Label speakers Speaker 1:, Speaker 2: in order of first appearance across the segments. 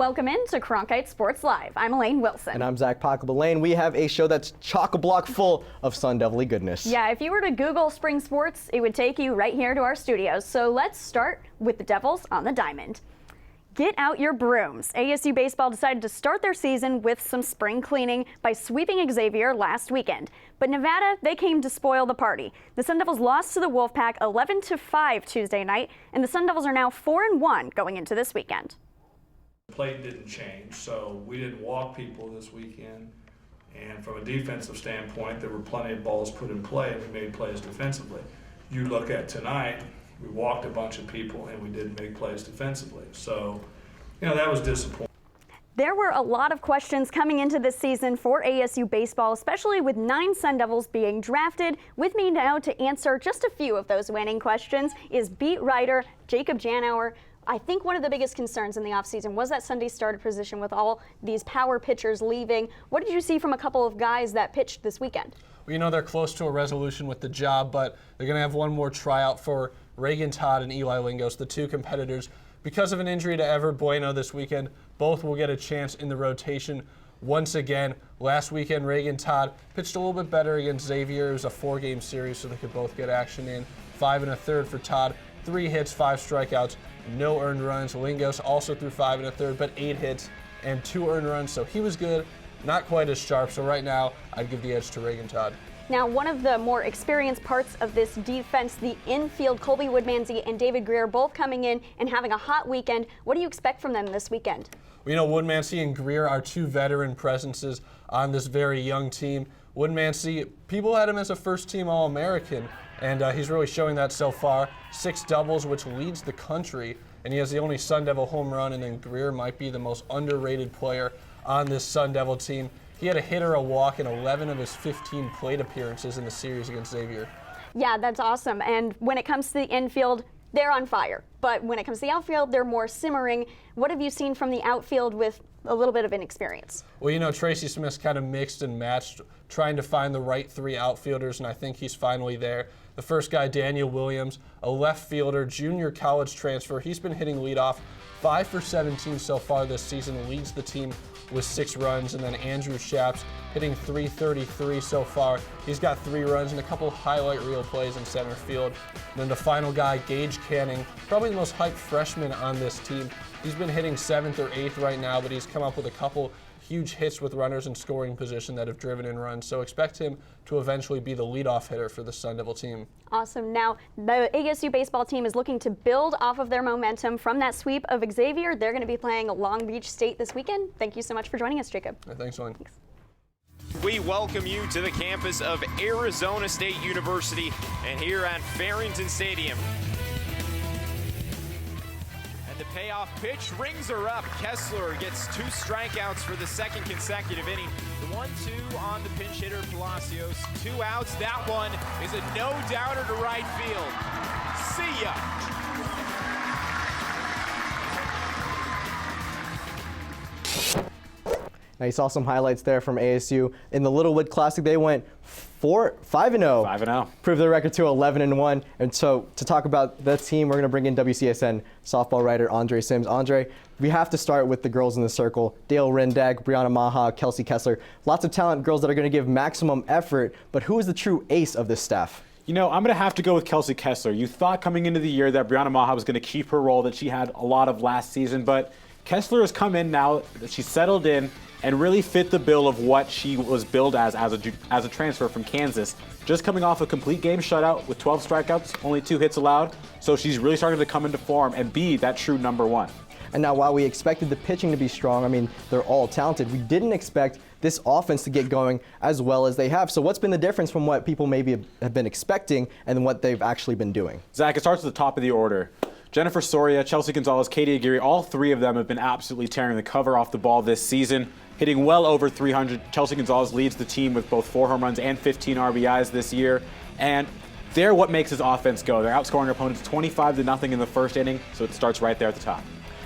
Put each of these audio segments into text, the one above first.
Speaker 1: Welcome in to Cronkite Sports Live. I'm Elaine Wilson.
Speaker 2: And I'm Zach Pockable. Elaine, we have a show that's chock-a-block full of Sun Devil-y goodness.
Speaker 1: Yeah, if you were to Google spring sports, it would take you right here to our studios. So let's start with the Devils on the diamond. Get out your brooms. ASU baseball decided to start their season with some spring cleaning by sweeping Xavier last weekend. But Nevada, they came to spoil the party. The Sun Devils lost to the Wolfpack 11-5 Tuesday night, and the Sun Devils are now 4-1 going into this weekend.
Speaker 3: The plate didn't change, so we didn't walk people this weekend. And from a defensive standpoint, there were plenty of balls put in play, and we made plays defensively. You look at tonight, we walked a bunch of people, and we didn't make plays defensively. So, that was disappointing.
Speaker 1: There were a lot of questions coming into this season for ASU baseball, especially with 9 Sun Devils being drafted. With me now to answer just a few of those winning questions is beat writer Jacob Janauer. I think one of the biggest concerns in the offseason was that Sunday starter position with all these power pitchers leaving. What did you see from a couple of guys that pitched this weekend?
Speaker 4: Well, they're close to a resolution with the job, but they're going to have one more tryout for Reagan Todd and Eli Lingos, the two competitors. Because of an injury to Ever Bueno this weekend, both will get a chance in the rotation once again. Last weekend, Reagan Todd pitched a little bit better against Xavier. It was a 4-game series, so they could both get action in. 5 1/3 for Todd, 3 hits, 5 strikeouts, no earned runs. Lingos also threw 5 1/3, but 8 hits and 2 earned runs, so he was good, not quite as sharp. So right now, I'd give the edge to Reagan Todd.
Speaker 1: Now, one of the more experienced parts of this defense, the infield, Colby Woodmansey and David Greer both coming in and having a hot weekend. What do you expect from them this weekend?
Speaker 4: Well, Woodmansey and Greer are 2 veteran presences on this very young team. Woodmansey, people had him as a first-team All-American, and he's really showing that so far. 6 doubles, which leads the country, and he has the only Sun Devil home run, and then Greer might be the most underrated player on this Sun Devil team. He had a hit or a walk in 11 of his 15 plate appearances in the series against Xavier.
Speaker 1: Yeah, that's awesome. And when it comes to the infield, they're on fire. But when it comes to the outfield, they're more simmering. What have you seen from the outfield with a little bit of inexperience?
Speaker 4: Well, Tracy Smith's kind of mixed and matched, trying to find the right 3 outfielders, and I think he's finally there. The first guy, Daniel Williams, a left fielder, junior college transfer. He's been hitting leadoff, 5 for 17 so far this season, leads the team with 6 runs. And then Andrew Schaps hitting .333 so far. He's got 3 runs and a couple highlight reel plays in center field. And then the final guy, Gage Canning, probably the most hyped freshman on this team. He's been hitting 7th or 8th right now, but he's come up with a couple huge hits with runners in scoring position that have driven in runs. So expect him to eventually be the leadoff hitter for the Sun Devil team.
Speaker 1: Awesome. Now, the ASU baseball team is looking to build off of their momentum from that sweep of Xavier. They're going to be playing Long Beach State this weekend. Thank you so much for joining us, Jacob.
Speaker 4: Thanks, Elaine.
Speaker 1: Thanks.
Speaker 5: We welcome you to the campus of Arizona State University and here at Farrington Stadium. The payoff pitch rings her up. Kessler gets 2 strikeouts for the 2nd consecutive inning. The 1-2 on the pinch hitter, Palacios. 2 outs. That one is a no-doubter to right field. See ya.
Speaker 2: Now you saw some highlights there from ASU. In the Littlewood Classic, they went 5-0.
Speaker 6: 5-0.
Speaker 2: Proved their record to 11-1. And so to talk about the team, we're going to bring in WCSN softball writer Andre Sims. Andre, we have to start with the girls in the circle. Dale Rendag, Brianna Maha, Kelsey Kessler. Lots of talent girls that are going to give maximum effort. But who is the true ace of this staff?
Speaker 6: I'm going to have to go with Kelsey Kessler. You thought coming into the year that Brianna Maha was going to keep her role that she had a lot of last season, but Kessler has come in now that she's settled in and really fit the bill of what she was billed as a transfer from Kansas. Just coming off a complete game shutout with 12 strikeouts, only 2 hits allowed. So she's really starting to come into form and be that true number 1.
Speaker 2: And now while we expected the pitching to be strong, they're all talented, we didn't expect this offense to get going as well as they have. So what's been the difference from what people maybe have been expecting and what they've actually been doing?
Speaker 6: Zach, it starts at the top of the order. Jennifer Soria, Chelsea Gonzalez, Katie Aguirre, all 3 of them have been absolutely tearing the cover off the ball this season, hitting well over 300. Chelsea Gonzalez leads the team with both 4 home runs and 15 RBIs this year. And they're what makes this offense go. They're outscoring opponents 25-0 in the first inning, so it starts right there at the top.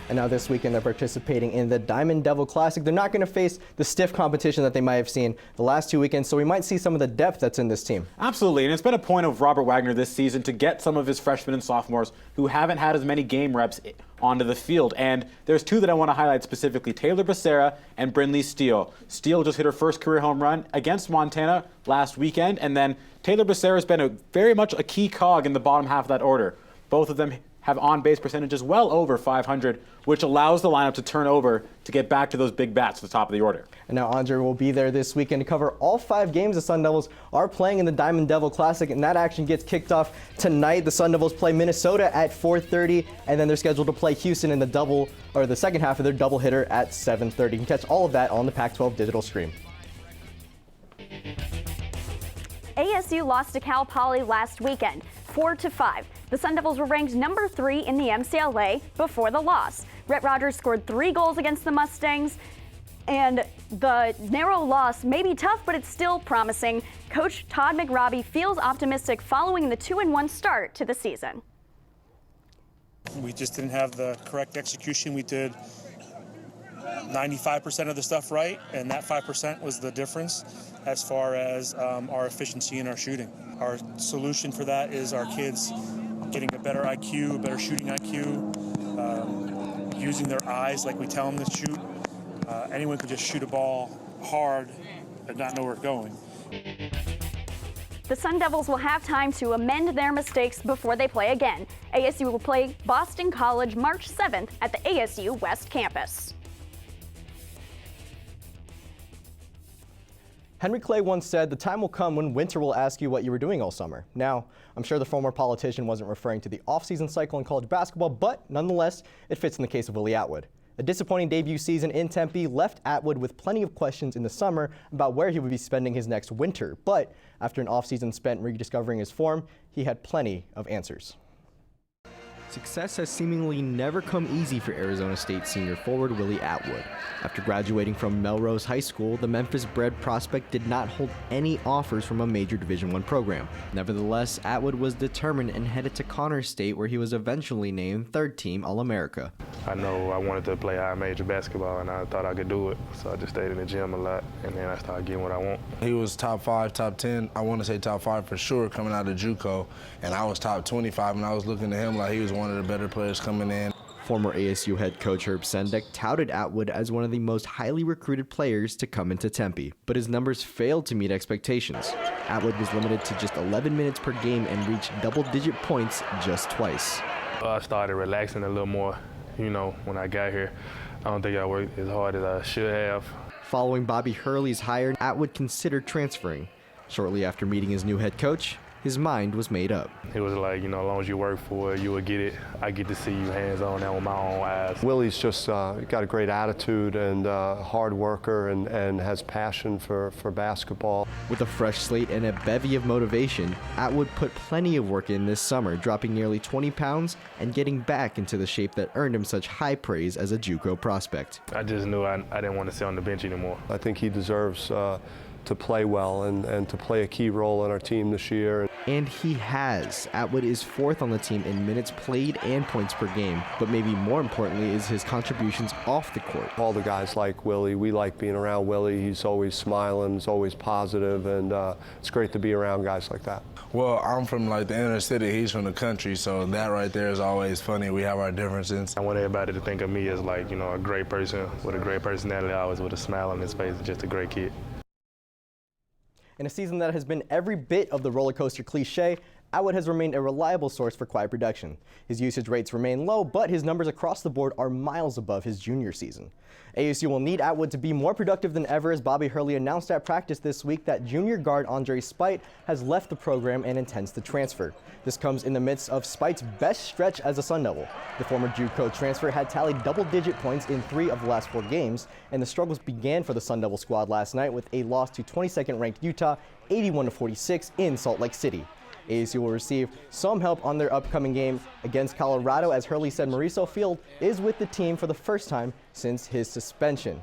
Speaker 2: And now this weekend they're participating in the Diamond Devil Classic. They're not going to face the stiff competition that they might have seen the last 2 weekends, so we might see some of the depth that's in this team.
Speaker 6: Absolutely, and it's been a point of Robert Wagner this season to get some of his freshmen and sophomores who haven't had as many game reps onto the field. And there's two that I want to highlight specifically, Taylor Becerra and Brinley Steele. Steele just hit her first career home run against Montana last weekend, and then Taylor Becerra has been very much a key cog in the bottom half of that order. Both of them have on-base percentages well over 500, which allows the lineup to turn over to get back to those big bats at the top of the order.
Speaker 2: And now Andre will be there this weekend to cover all 5 games the Sun Devils are playing in the Diamond Devil Classic, and that action gets kicked off tonight. The Sun Devils play Minnesota at 4:30, and then they're scheduled to play Houston in the second half of their doubleheader at 7:30. You can catch all of that on the Pac-12 digital stream.
Speaker 1: ASU lost to Cal Poly last weekend, 4-5. The Sun Devils were ranked number 3 in the MCLA before the loss. Rhett Rogers scored 3 goals against the Mustangs, and the narrow loss may be tough, but it's still promising. Coach Todd McRobbie feels optimistic following the 2-1 start to the season.
Speaker 7: We just didn't have the correct execution. We did 95% of the stuff right, and that 5% was the difference as far as our efficiency in our shooting. Our solution for that is our kids getting a better IQ, a better shooting IQ, using their eyes like we tell them to shoot. Anyone could just shoot a ball hard and not know where it's going.
Speaker 1: The Sun Devils will have time to amend their mistakes before they play again. ASU will play Boston College March 7th at the ASU West Campus.
Speaker 2: Henry Clay once said, "The time will come when winter will ask you what you were doing all summer." Now, I'm sure the former politician wasn't referring to the off-season cycle in college basketball, but nonetheless, it fits in the case of Willie Atwood. A disappointing debut season in Tempe left Atwood with plenty of questions in the summer about where he would be spending his next winter. But after an off-season spent rediscovering his form, he had plenty of answers. Success has seemingly never come easy for Arizona State senior forward Willie Atwood. After graduating from Melrose High School, the Memphis-bred prospect did not hold any offers from a major Division I program. Nevertheless, Atwood was determined and headed to Connors State, where he was eventually named third-team All-America.
Speaker 8: I know I wanted to play high major basketball, and I thought I could do it, so I just stayed in the gym a lot, and then I started getting what I want.
Speaker 9: He was top 5, top 10. I want to say top 5 for sure coming out of JUCO, and I was top 25, and I was looking at him like he was one of the better players coming in.
Speaker 2: Former ASU head coach Herb Sendek touted Atwood as one of the most highly recruited players to come into Tempe, but his numbers failed to meet expectations. Atwood was limited to just 11 minutes per game and reached double-digit points just twice.
Speaker 8: I started relaxing a little more, when I got here. I don't think I worked as hard as I should have.
Speaker 2: Following Bobby Hurley's hire, Atwood considered transferring. Shortly after meeting his new head coach, his mind was made up.
Speaker 8: It was like, as long as you work for it, you will get it. I get to see you hands-on now with my own eyes.
Speaker 10: Willie's just got a great attitude and hard worker and has passion for basketball.
Speaker 2: With a fresh slate and a bevy of motivation, Atwood put plenty of work in this summer, dropping nearly 20 pounds and getting back into the shape that earned him such high praise as a JUCO prospect.
Speaker 8: I just knew I didn't want to sit on the bench anymore.
Speaker 10: I think he deserves to play well and to play a key role on our team this year.
Speaker 2: And he has. Atwood is 4th on the team in minutes played and points per game, but maybe more importantly is his contributions off the court.
Speaker 10: All the guys like Willie. We like being around Willie. He's always smiling, he's always positive, and it's great to be around guys like that.
Speaker 9: Well, I'm from the inner city, he's from the country, so that right there is always funny. We have our differences.
Speaker 8: I want everybody to think of me as a great person with a great personality, always with a smile on his face, just a great kid.
Speaker 2: In a season that has been every bit of the roller coaster cliche, Atwood has remained a reliable source for quiet production. His usage rates remain low, but his numbers across the board are miles above his junior season. ASU will need Atwood to be more productive than ever, as Bobby Hurley announced at practice this week that junior guard Andre Spite has left the program and intends to transfer. This comes in the midst of Spite's best stretch as a Sun Devil. The former JUCO transfer had tallied double-digit points in 3 of the last 4 games, and the struggles began for the Sun Devil squad last night with a loss to 22nd-ranked Utah, 81-46 in Salt Lake City. ASU will receive some help on their upcoming game against Colorado, as Hurley said Mauricio Field is with the team for the first time since his suspension.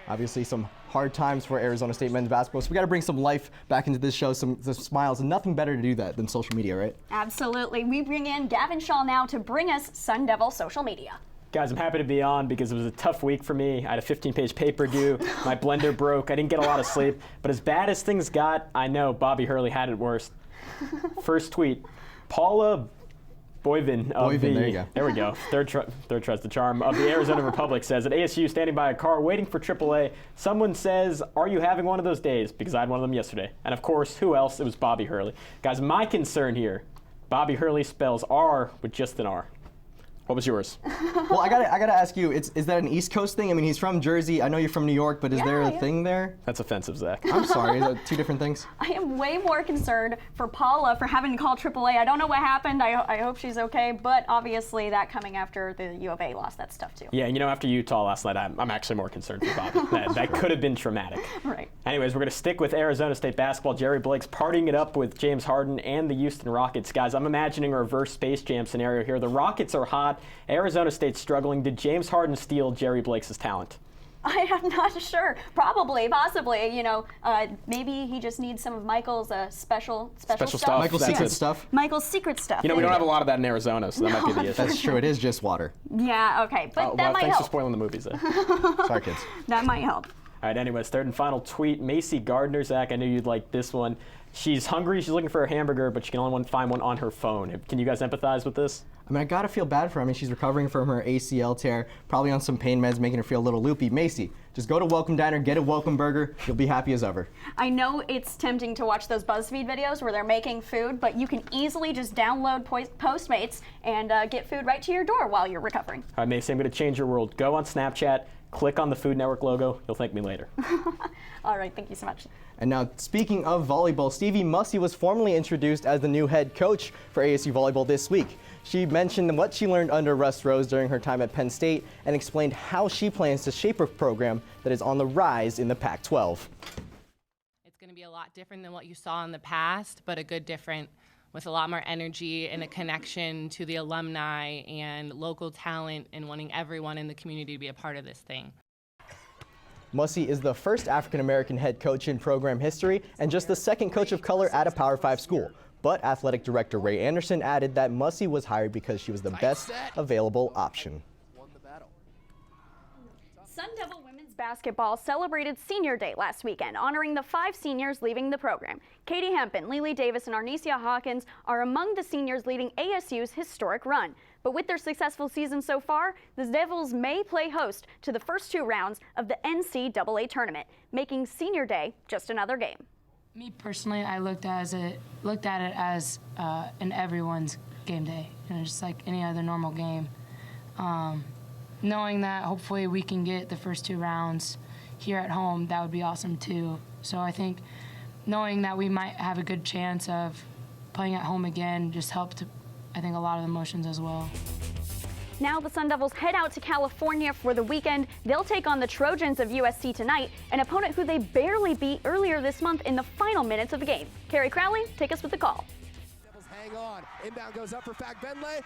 Speaker 2: Obviously some hard times for Arizona State men's basketball, so we got to bring some life back into this show, some smiles, and nothing better to do that than social media, right?
Speaker 1: Absolutely. We bring in Gavin Shaw now to bring us Sun Devil social media.
Speaker 11: Guys, I'm happy to be on because it was a tough week for me. I had a 15-page paper due. My blender broke. I didn't get a lot of sleep. But as bad as things got, I know Bobby Hurley had it worse. First tweet, Paula Boivin of
Speaker 2: there you go.
Speaker 11: there we go. Third tries the charm of the Arizona Republic says at ASU standing by a car waiting for AAA. Someone says, "Are you having one of those days?" Because I had one of them yesterday. And of course, who else? It was Bobby Hurley. Guys, my concern here, Bobby Hurley spells R with just an R. What was yours?
Speaker 2: Well, I gotta ask you, is that an East Coast thing? I mean, he's from Jersey. I know you're from New York, but is there a thing there?
Speaker 11: That's offensive, Zach.
Speaker 2: I'm sorry, is that two different things?
Speaker 1: I am way more concerned for Paula for having to call AAA. I don't know what happened. I hope she's okay, but obviously that coming after the U of A lost that stuff too.
Speaker 11: Yeah, after Utah last night, I'm actually more concerned for Bobby. that could have been traumatic.
Speaker 1: Right.
Speaker 11: Anyways, we're going to stick with Arizona State basketball. Jerry Blake's partying it up with James Harden and the Houston Rockets. Guys, I'm imagining a reverse Space Jam scenario here. The Rockets are hot. Arizona State's struggling. Did James Harden steal Jerry Blake's talent?
Speaker 1: I am not sure. Probably, possibly. Maybe he just needs some of Michael's special stuff.
Speaker 2: Michael's secret stuff.
Speaker 1: Michael's secret stuff.
Speaker 11: We don't have a lot of that in Arizona, so that might be the issue.
Speaker 2: That's true. It is just water.
Speaker 1: Yeah. Okay, but that might
Speaker 11: thanks
Speaker 1: help.
Speaker 11: for spoiling the movies.
Speaker 2: Sorry, kids.
Speaker 1: That might help.
Speaker 11: All right, anyways, third and final tweet. Macy Gardner, Zach, I knew you'd like this one. She's hungry, she's looking for a hamburger, but she can only find one on her phone. Can you guys empathize with this?
Speaker 2: I mean, I gotta feel bad for her. I mean, she's recovering from her ACL tear, probably on some pain meds, making her feel a little loopy. Macy, just go to Welcome Diner, get a Welcome Burger. You'll be happy as ever.
Speaker 1: I know it's tempting to watch those BuzzFeed videos where they're making food, but you can easily just download Postmates and get food right to your door while you're recovering.
Speaker 11: All right, Macy, I'm going to change your world. Go on Snapchat, click on the Food Network logo. You'll thank me later.
Speaker 1: All right, thank you so much.
Speaker 2: And now, speaking of volleyball, Stevie Mussey was formally introduced as the new head coach for ASU Volleyball this week. She mentioned what she learned under Russ Rose during her time at Penn State and explained how she plans to shape a program that is on the rise in the Pac-12.
Speaker 12: It's going to be a lot different than what you saw in the past, but a good different with a lot more energy and a connection to the alumni and local talent and wanting everyone in the community to be a part of this thing.
Speaker 2: Mussey is the first African-American head coach in program history and just the second coach of color at a Power 5 school. But athletic director Ray Anderson added that Mussey was hired because she was the best available option.
Speaker 1: Sun Devil women's basketball celebrated Senior Day last weekend, honoring the 5 seniors leaving the program. Katie Hempen, Lily Davis, and Arnesia Hawkins are among the seniors leading ASU's historic run. But with their successful season so far, the Devils may play host to the first 2 rounds of the NCAA tournament, making Senior Day just another game.
Speaker 13: Me personally, I looked at it as an everyone's game day, just like any other normal game. Knowing that hopefully we can get the first 2 rounds here at home, that would be awesome too. So I think knowing that we might have a good chance of playing at home again just helped, I think, a lot of emotions as well.
Speaker 1: Now the Sun Devils head out to California for the weekend. They'll take on the Trojans of USC tonight, an opponent who they barely beat earlier this month in the final minutes of the game. Carrie Crowley, take us with the call.
Speaker 14: Devils hang on. Inbound goes up for Fag Bentley.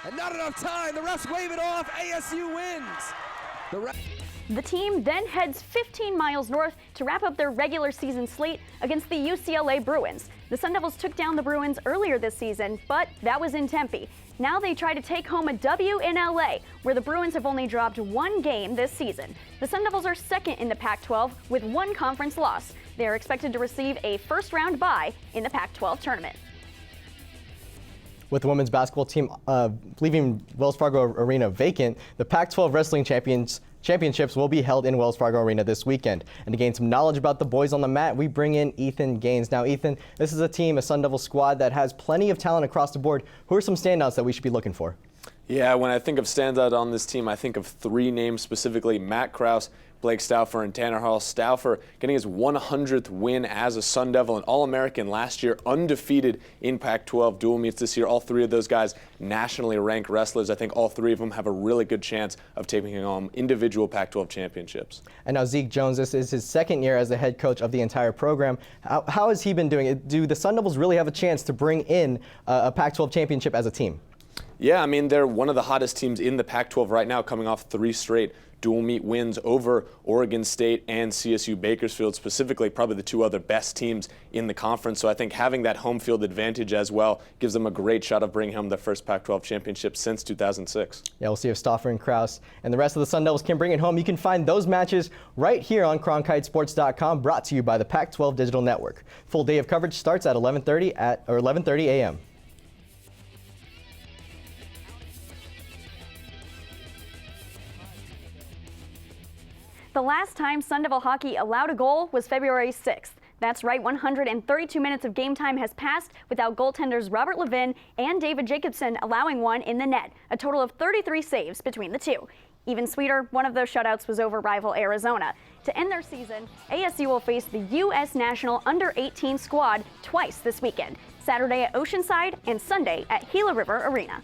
Speaker 14: And not enough time. The refs wave it off. ASU wins.
Speaker 1: The team then heads 15 miles north to wrap up their regular season slate against the UCLA Bruins. The Sun Devils took down the Bruins earlier this season, but that was in Tempe. Now they try to take home a W in LA, where the Bruins have only dropped 1 game this season. The Sun Devils are second in the Pac-12 with 1 conference loss. They are expected to receive a first-round bye in the Pac-12 tournament.
Speaker 2: With the women's basketball team leaving Wells Fargo Arena vacant, the Pac-12 Wrestling Championships will be held in Wells Fargo Arena this weekend. And to gain some knowledge about the boys on the mat, we bring in Ethan Gaines. Now, Ethan, this is a team, a Sun Devil squad that has plenty of talent across the board. Who are some standouts that we should be looking for?
Speaker 15: Yeah, when I think of standout on this team, I think of 3 names specifically: Matt Krause, Blake Stauffer, and Tanner Hall. Stauffer getting his 100th win as a Sun Devil, an All-American last year, undefeated in Pac-12 dual meets this year. All 3 of those guys nationally ranked wrestlers. I think all 3 of them have a really good chance of taking home individual Pac-12 championships.
Speaker 2: And now Zeke Jones, this is his 2nd year as the head coach of the entire program. How has he been doing? Do the Sun Devils really have a chance to bring in a Pac-12 championship as a team?
Speaker 15: Yeah, I mean, they're one of the hottest teams in the Pac-12 right now, coming off 3 straight dual meet wins over Oregon State and CSU Bakersfield, specifically probably the two other best teams in the conference. So I think having that home field advantage as well gives them a great shot of bringing home their first Pac-12 championship since 2006.
Speaker 2: Yeah, we'll see if Stauffer and Krause and the rest of the Sun Devils can bring it home. You can find those matches right here on CronkiteSports.com, brought to you by the Pac-12 Digital Network. Full day of coverage starts at 11:30 a.m.
Speaker 1: The last time Sun Devil hockey allowed a goal was February 6th. That's right, 132 minutes of game time has passed without goaltenders Robert Levin and David Jacobson allowing one in the net, a total of 33 saves between the two. Even sweeter, one of those shutouts was over rival Arizona. To end their season, ASU will face the U.S. National Under-18 squad twice this weekend, Saturday at Oceanside and Sunday at Gila River Arena.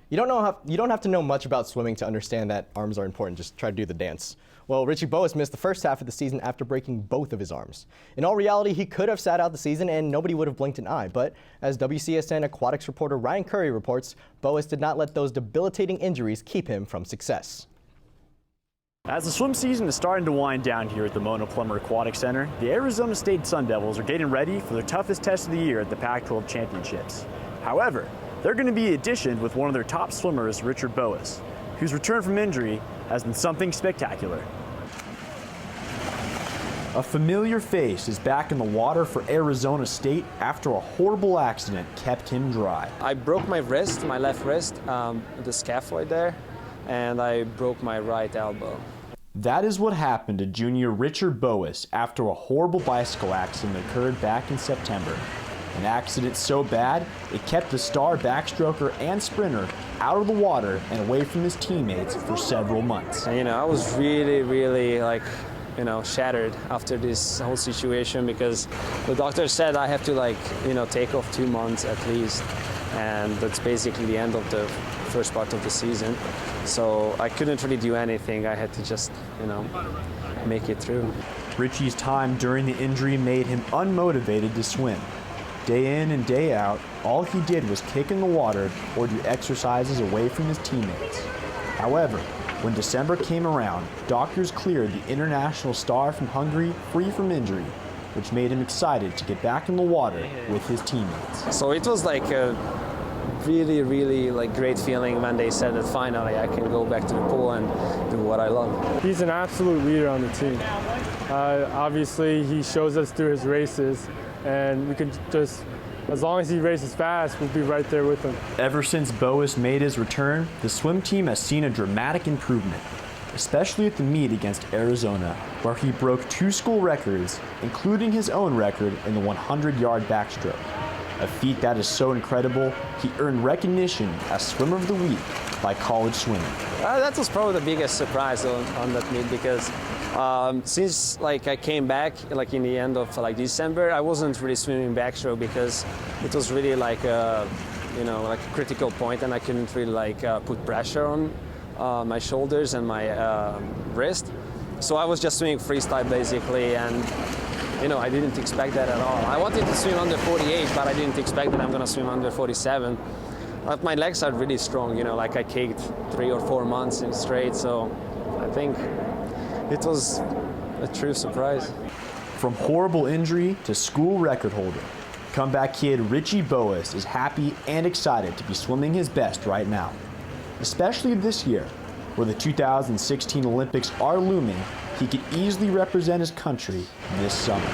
Speaker 2: You don't have to know much about swimming to understand that arms are important. Just try to do the dance. Well, Richie Boas missed the first half of the season after breaking both of his arms. In all reality, he could have sat out the season and nobody would have blinked an eye. But as WCSN aquatics reporter Ryan Curry reports, Boas did not let those debilitating injuries keep him from success.
Speaker 16: As the swim season is starting to wind down here at the Mona Plummer Aquatic Center, the Arizona State Sun Devils are getting ready for their toughest test of the year at the Pac-12 Championships. However, they're going to be auditioned with one of their top swimmers, Richard Boas, whose return from injury has been something spectacular. A familiar face is back in the water for Arizona State after a horrible accident kept him dry.
Speaker 17: I broke my wrist, my left wrist, the scaphoid there, and I broke my right elbow.
Speaker 16: That is what happened to junior Richard Boas after a horrible bicycle accident occurred back in September. An accident so bad, it kept the star backstroker and sprinter out of the water and away from his teammates for several months.
Speaker 17: And, I was really shattered after this whole situation because the doctor said I have to take off 2 months at least. And that's basically the end of the first part of the season. So I couldn't really do anything. I had to just, make it through.
Speaker 16: Richie's time during the injury made him unmotivated to swim. Day in and day out, all he did was kick in the water or do exercises away from his teammates. However, when December came around, doctors cleared the international star from Hungary free from injury, which made him excited to get back in the water with his teammates.
Speaker 17: So it was like a really great feeling when they said that finally I can go back to the pool and do what I love.
Speaker 18: He's an absolute leader on the team. Obviously, he shows us through his races. And we can just, as long as he races fast, we'll be right there with him.
Speaker 16: Ever since Boas made his return, the swim team has seen a dramatic improvement, especially at the meet against Arizona, where he broke 2 school records, including his own record in the 100-yard backstroke. A feat that is so incredible, he earned recognition as Swimmer of the Week by College Swimming.
Speaker 17: That was probably the biggest surprise on that meet because since I came back in the end of December, I wasn't really swimming backstroke because it was really a critical point and I couldn't really put pressure on my shoulders and my wrist. So I was just swimming freestyle basically, and I didn't expect that at all. I wanted to swim under 48, but I didn't expect that I'm going to swim under 47. But my legs are really strong, I kicked 3 or 4 months in straight, so I think it was a true surprise.
Speaker 16: From horrible injury to school record holder, comeback kid Richie Boas is happy and excited to be swimming his best right now. Especially this year, where the 2016 Olympics are looming, he could easily represent his country this summer.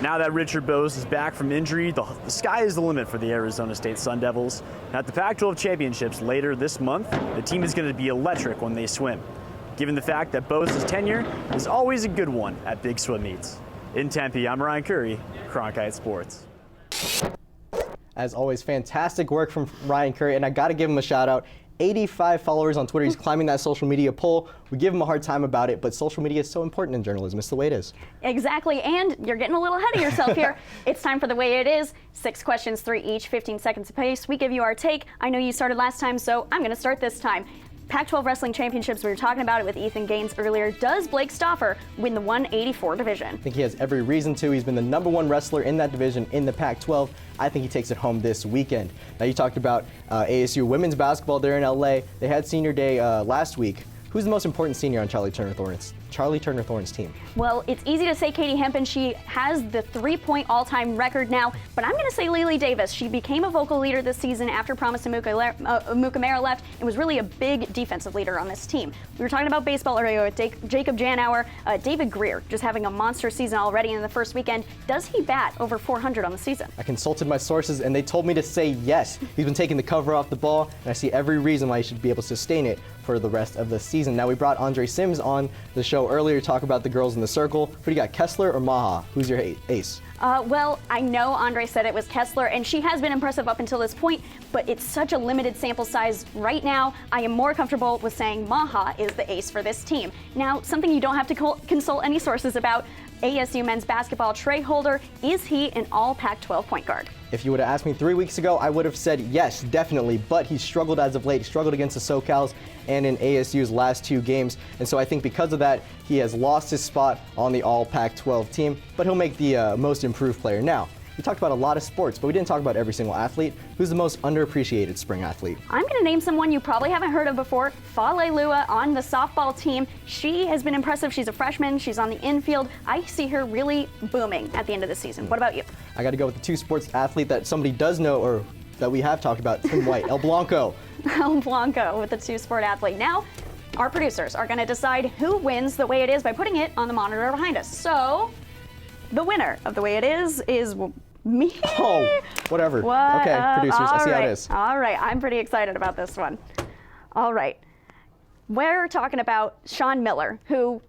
Speaker 16: Now that Richard Boas is back from injury, the sky is the limit for the Arizona State Sun Devils. At the Pac-12 Championships later this month, the team is going to be electric when they swim, given the fact that Boas' tenure is always a good one at big swim meets. In Tempe, I'm Ryan Curry, Cronkite Sports.
Speaker 2: As always, fantastic work from Ryan Curry, and I got to give him a shout out. 85 followers on Twitter. He's climbing that social media pole. We give him a hard time about it, but social media is so important in journalism. It's the way it is.
Speaker 1: Exactly, and you're getting a little ahead of yourself here. It's time for the way it is. 6 questions, 3 each, 15 seconds apiece. We give you our take. I know you started last time, so I'm going to start this time. Pac-12 Wrestling Championships, we were talking about it with Ethan Gaines earlier. Does Blake Stauffer win the 184 division?
Speaker 2: I think he has every reason to. He's been the #1 wrestler in that division in the Pac-12. I think he takes it home this weekend. Now, you talked about ASU women's basketball there in LA. They had senior day last week. Who's the most important senior on Charlie Turner Thorne's team?
Speaker 1: Well, it's easy to say Katie Hempen. She has the 3-point all-time record now, but I'm going to say Lily Davis. She became a vocal leader this season after Promise Mukamara left and was really a big defensive leader on this team. We were talking about baseball earlier with Jacob Janauer. David Greer just having a monster season already in the first weekend. Does he bat over 400 on the season?
Speaker 2: I consulted my sources and they told me to say yes. He's been taking the cover off the ball, and I see every reason why he should be able to sustain it for the rest of the season. Now, we brought Andre Sims on the show earlier to talk about the girls in the circle. Who do you got, Kessler or Maha? Who's your ace?
Speaker 1: Well, I know Andre said it was Kessler, and she has been impressive up until this point, but it's such a limited sample size right now. I am more comfortable with saying Maha is the ace for this team. Now, something you don't have to consult any sources about, ASU men's basketball Trey Holder, is he an all Pac-12 point guard?
Speaker 2: If you would have asked me 3 weeks ago, I would have said yes, definitely, but he's struggled as of late, struggled against the SoCals and in ASU's last 2 games, and so I think because of that, he has lost his spot on the all Pac-12 team, but he'll make the most improved player. Now, we talked about a lot of sports, but we didn't talk about every single athlete. Who's the most underappreciated spring athlete?
Speaker 1: I'm going to name someone you probably haven't heard of before, Fale Lua on the softball team. She has been impressive. She's a freshman. She's on the infield. I see her really booming at the end of the season. What about you?
Speaker 2: I got to go with the 2 sports athlete that somebody does know or that we have talked about, Tim White, El Blanco.
Speaker 1: El Blanco with the 2-sport athlete. Now, our producers are going to decide who wins the way it is by putting it on the monitor behind us. So, the winner of the way it is me.
Speaker 2: Oh, whatever.
Speaker 1: What?
Speaker 2: Okay, producers, I see how it is.
Speaker 1: All right, I'm pretty excited about this one. All right, we're talking about Sean Miller, who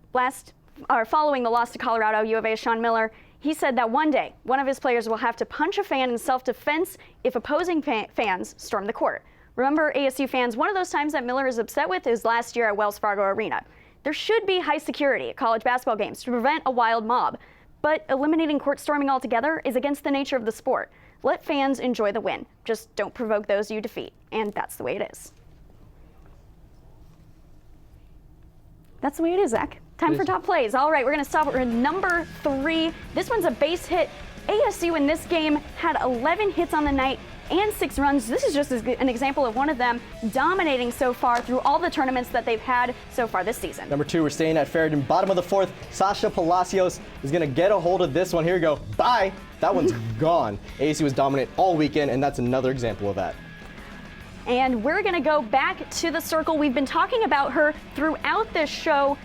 Speaker 1: following the loss to Colorado, U of A's Sean Miller, he said that one day, one of his players will have to punch a fan in self-defense if opposing fans storm the court. Remember, ASU fans, one of those times that Miller is upset with is last year at Wells Fargo Arena. There should be high security at college basketball games to prevent a wild mob. But eliminating court storming altogether is against the nature of the sport. Let fans enjoy the win. Just don't provoke those you defeat. And that's the way it is. That's the way it is, Zach. Time for top plays. All right, we're going to stop at number 3. This one's a base hit. ASU in this game had 11 hits on the night and 6 runs. This is just an example of one of them dominating so far through all the tournaments that they've had so far this season.
Speaker 2: Number 2, we're staying at Ferriton. Bottom of the 4th, Sasha Palacios is going to get a hold of this one. Here we go. Bye. That one's gone. ASU was dominant all weekend, and that's another example of that.
Speaker 1: And we're going to go back to the circle. We've been talking about her throughout this show.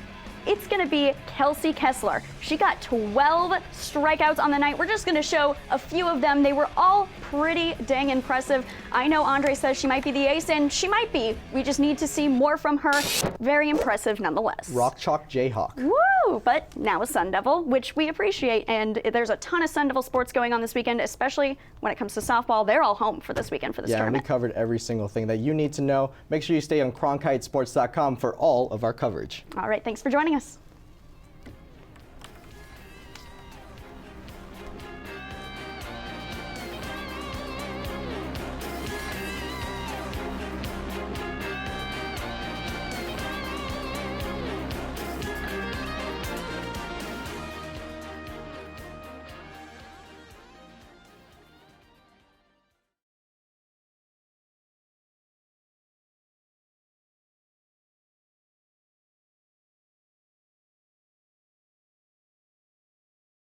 Speaker 1: It's going to be Kelsey Kessler. She got 12 strikeouts on the night. We're just going to show a few of them. They were all pretty dang impressive. I know Andre says she might be the ace, and she might be. We just need to see more from her. Very impressive nonetheless.
Speaker 2: Rock Chalk Jayhawk.
Speaker 1: Woo! But now a Sun Devil, which we appreciate. And there's a ton of Sun Devil sports going on this weekend, especially when it comes to softball. They're all home for this weekend for this tournament.
Speaker 2: Yeah, we covered every single thing that you need to know. Make sure you stay on CronkiteSports.com for all of our coverage.
Speaker 1: All right, thanks for joining us.